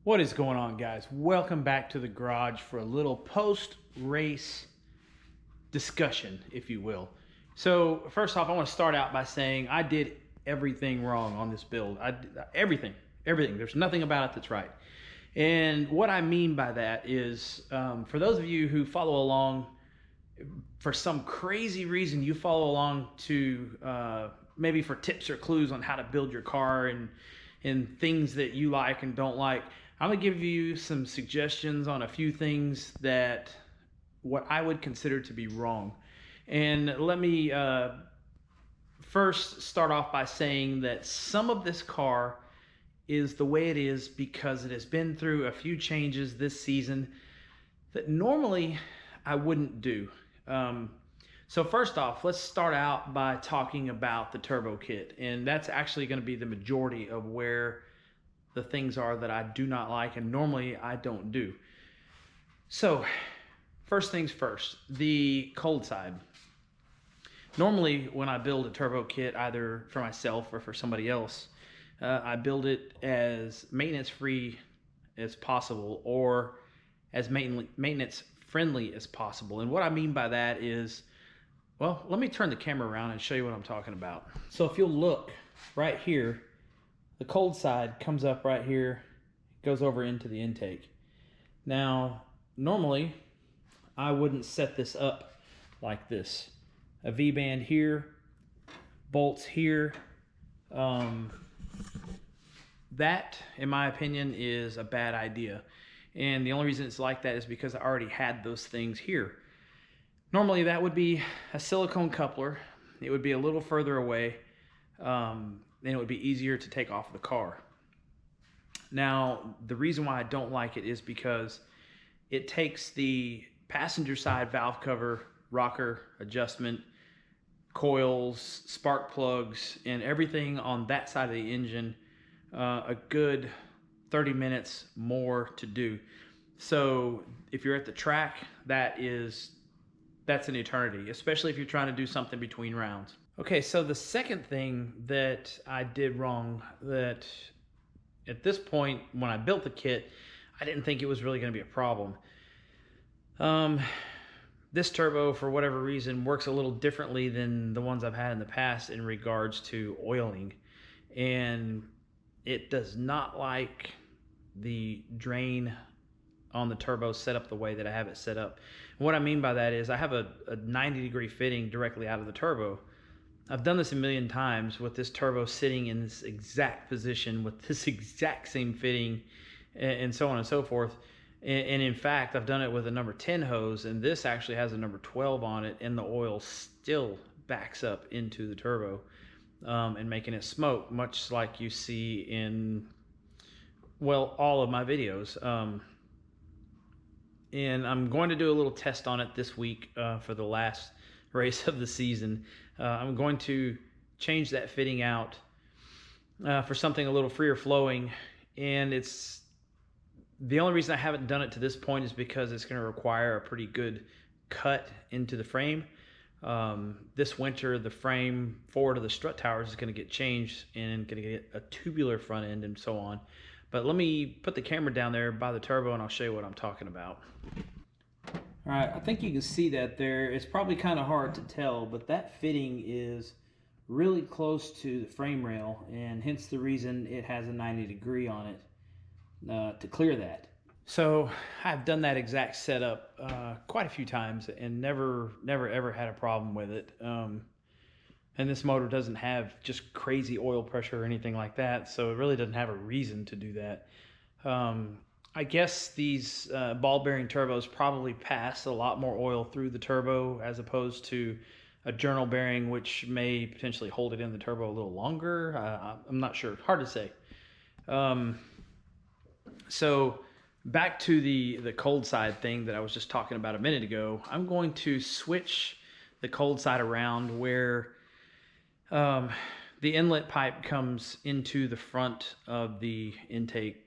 What is going on, guys? Welcome back to the garage for a little post-race discussion, if you will. So first off, I want to start out by saying I did everything wrong on this build. Everything. There's nothing about it that's right. And what I mean by that is, for those of you who follow along, for some crazy reason, you follow along to maybe for tips or clues on how to build your car and things that you like and don't like. I'm gonna give you some suggestions on a few things that what I would consider to be wrong. And let me first start off by saying that some of this car is the way it is because it has been through a few changes this season that normally I wouldn't do. So first off, let's start out by talking about the turbo kit, and that's actually going to be the majority of where the things are that I do not like and normally I don't do. So first things first, the cold side. Normally when I build a turbo kit, either for myself or for somebody else, I build it as maintenance free as possible or as maintenance friendly as possible. And what I mean by that is, well, let me turn the camera around and show you what I'm talking about. So if you'll look right here, the cold side comes up right here, goes over into the intake. Now, normally, I wouldn't set this up like this. A V-band here, bolts here. That, in my opinion, is a bad idea. And the only reason it's like that is because I already had those things here. Normally, that would be a silicone coupler. It would be a little further away. Then it would be easier to take off the car. Now, the reason why I don't like it is because it takes the passenger side valve cover, rocker adjustment, coils, spark plugs, and everything on that side of the engine a good 30 minutes more to do. So if you're at the track, that's an eternity, especially if you're trying to do something between rounds. Okay, so the second thing that I did wrong, that at this point when I built the kit, I didn't think it was really going to be a problem. This turbo, for whatever reason, works a little differently than the ones I've had in the past in regards to oiling. And it does not like the drain on the turbo set up the way that I have it set up. And what I mean by that is I have a 90-degree fitting directly out of the turbo. I've done this a million times with this turbo sitting in this exact position with this exact same fitting and so on and so forth. And in fact, I've done it with a number 10 hose, and this actually has a number 12 on it, and the oil still backs up into the turbo and making it smoke, much like you see in, well, all of my videos. And I'm going to do a little test on it this week for the last race of the season. I'm going to change that fitting out for something a little freer flowing, and it's the only reason I haven't done it to this point is because it's going to require a pretty good cut into the frame. This winter, the frame forward of the strut towers is going to get changed and going to get a tubular front end and so on. But let me put the camera down there by the turbo and I'll show you what I'm talking about. All right, I think you can see that there. It's probably kind of hard to tell, but that fitting is really close to the frame rail, and hence the reason it has a 90-degree on it to clear that. So I've done that exact setup quite a few times and never ever had a problem with it. And this motor doesn't have just crazy oil pressure or anything like that, so it really doesn't have a reason to do that. I guess these ball bearing turbos probably pass a lot more oil through the turbo as opposed to a journal bearing, which may potentially hold it in the turbo a little longer. I'm not sure. Hard to say. So back to the cold side thing that I was just talking about a minute ago. I'm going to switch the cold side around where the inlet pipe comes into the front of the intake.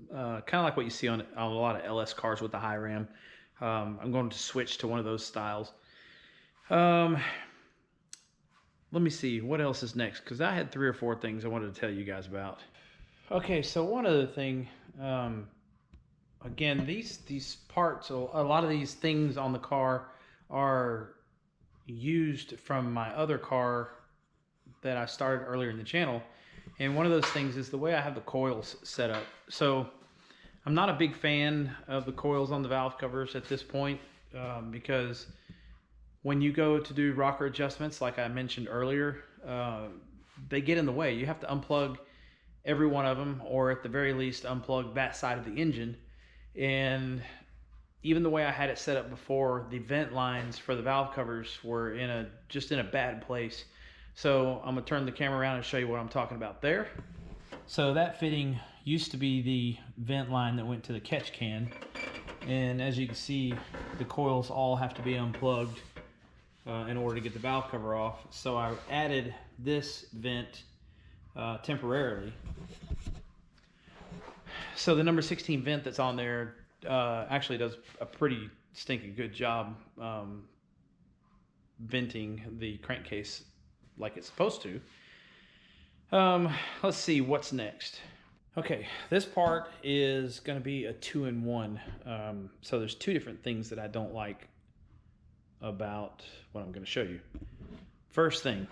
Kind of like what you see on a lot of LS cars with the high ram. I'm going to switch to one of those styles. Let me see what else is next, because I had 3 or 4 things I wanted to tell you guys about. Okay, so one other thing, again, these parts, a lot of these things on the car are used from my other car that I started earlier in the channel. And one of those things is the way I have the coils set up. So I'm not a big fan of the coils on the valve covers at this point, because when you go to do rocker adjustments, like I mentioned earlier, they get in the way. You have to unplug every one of them, or at the very least unplug that side of the engine. And even the way I had it set up before, the vent lines for the valve covers were just in a bad place. So I'm gonna turn the camera around and show you what I'm talking about there. So that fitting used to be the vent line that went to the catch can, and as you can see, the coils all have to be unplugged in order to get the valve cover off. So I added this vent temporarily. So the number 16 vent that's on there actually does a pretty stinking good job venting the crankcase like it's supposed to. Let's see what's next. Okay, this part is going to be a 2-in-1. So there's two different things that I don't like about what I'm going to show you. First thing,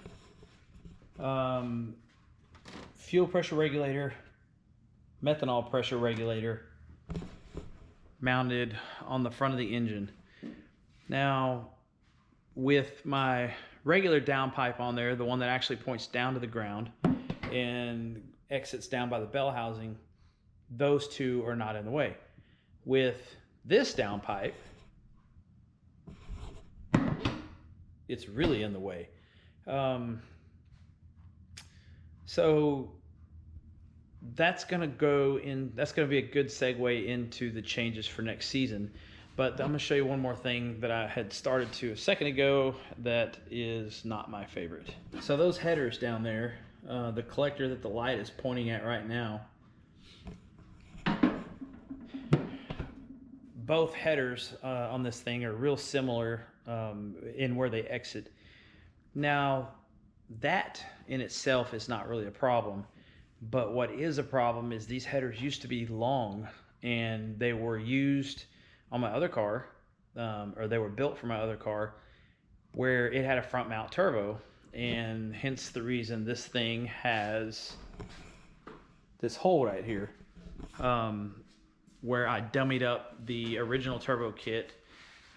fuel pressure regulator, methanol pressure regulator mounted on the front of the engine. Now, with my regular downpipe on there, the one that actually points down to the ground and exits down by the bell housing, those two are not in the way. With this downpipe, it's really in the way. So that's going to go in, that's going to be a good segue into the changes for next season. But I'm going to show you one more thing that I had started to a second ago that is not my favorite. So those headers down there, the collector that the light is pointing at right now, both headers on this thing are real similar in where they exit. Now, that in itself is not really a problem, but what is a problem is these headers used to be long, and they were used on my other car, or they were built for my other car, where it had a front mount turbo, and hence the reason this thing has this hole right here, where I dummied up the original turbo kit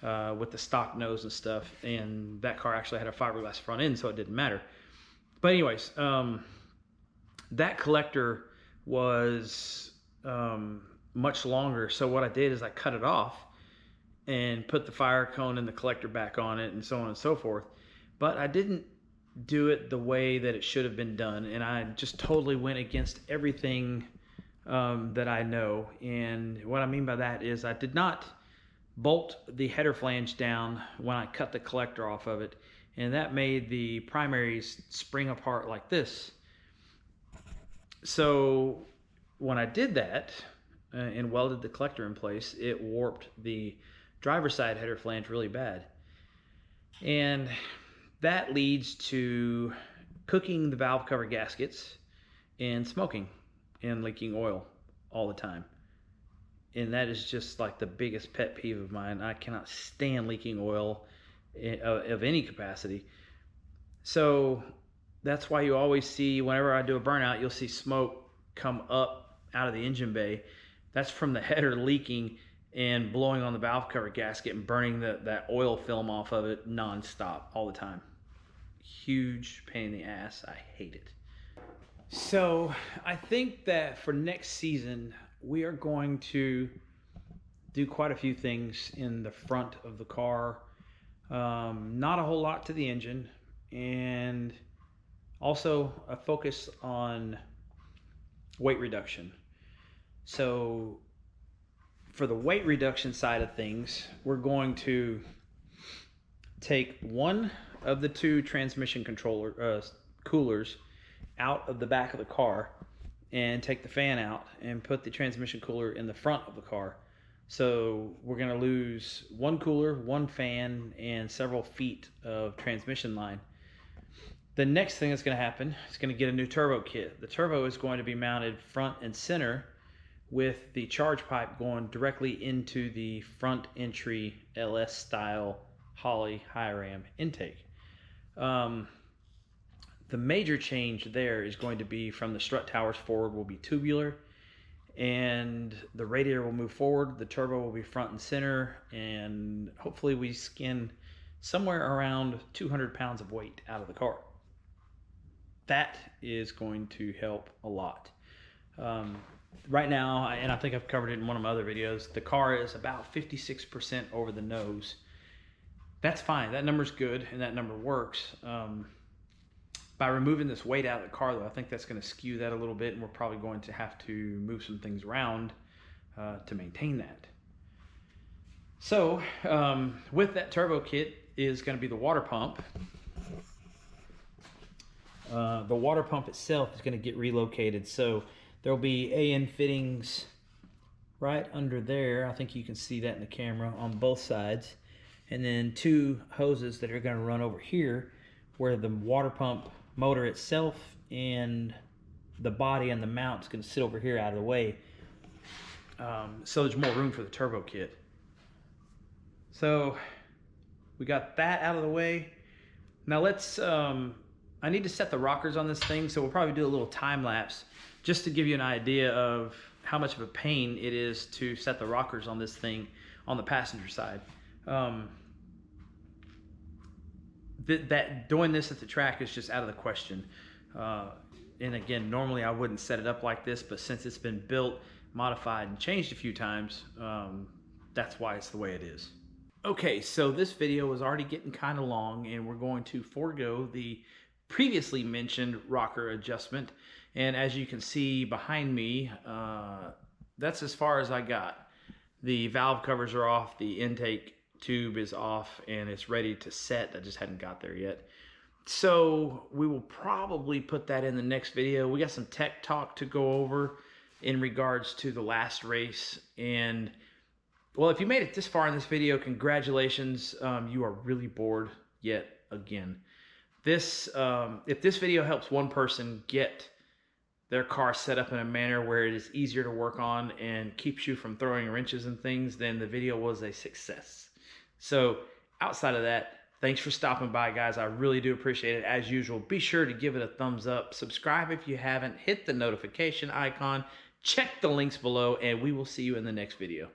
with the stock nose and stuff, and that car actually had a fiberglass front end, so it didn't matter. But anyways, that collector was much longer, so what I did is I cut it off and put the fire cone and the collector back on it, and so on and so forth. But I didn't do it the way that it should have been done, and I just totally went against everything that I know. And what I mean by that is I did not bolt the header flange down when I cut the collector off of it, and that made the primaries spring apart like this. So when I did that and welded the collector in place, it warped the driver's side header flange really bad, and that leads to cooking the valve cover gaskets and smoking and leaking oil all the time. And that is just like the biggest pet peeve of mine. I cannot stand leaking oil of any capacity. So that's why you always see, whenever I do a burnout, you'll see smoke come up out of the engine bay. That's from the header leaking and blowing on the valve cover gasket and burning that oil film off of it nonstop all the time. Huge pain in the ass. I hate it. So I think that for next season, we are going to do quite a few things in the front of the car. Not a whole lot to the engine, and also a focus on weight reduction. So for the weight reduction side of things, we're going to take one of the two transmission coolers out of the back of the car and take the fan out and put the transmission cooler in the front of the car. So we're going to lose one cooler, one fan, and several feet of transmission line. The next thing that's going to happen is going to get a new turbo kit. The turbo is going to be mounted front and center with the charge pipe going directly into the front entry LS style Holley high ram intake. The major change there is going to be from the strut towers forward will be tubular, and the radiator will move forward, the turbo will be front and center, and hopefully we skin somewhere around 200 pounds of weight out of the car. That is going to help a lot. Right now, and I think I've covered it in one of my other videos, the car is about 56% over the nose. That's fine. That number's good, and that number works. By removing this weight out of the car, though, I think that's going to skew that a little bit, and we're probably going to have to move some things around to maintain that. So, with that turbo kit is going to be the water pump. The water pump itself is going to get relocated, so there'll be AN fittings right under there. I think you can see that in the camera on both sides. And then two hoses that are going to run over here where the water pump motor itself and the body and the mount is going to sit over here out of the way. So there's more room for the turbo kit. So we got that out of the way. Now let's, I need to set the rockers on this thing, so we'll probably do a little time lapse just to give you an idea of how much of a pain it is to set the rockers on this thing on the passenger side. That doing this at the track is just out of the question. And again, normally I wouldn't set it up like this, but since it's been built, modified, and changed a few times, that's why it's the way it is. Okay, so this video is already getting kind of long, and we're going to forego the previously mentioned rocker adjustment. And as you can see behind me, that's as far as I got. The valve covers are off, the intake tube is off, and it's ready to set. I just hadn't got there yet. So we will probably put that in the next video. We got some tech talk to go over in regards to the last race. And well, if you made it this far in this video, congratulations. You are really bored yet again. This, if this video helps one person get their car set up in a manner where it is easier to work on and keeps you from throwing wrenches and things, then the video was a success. So outside of that, thanks for stopping by, guys. I really do appreciate it. As usual, be sure to give it a thumbs up. Subscribe if you haven't. Hit the notification icon. Check the links below, and we will see you in the next video.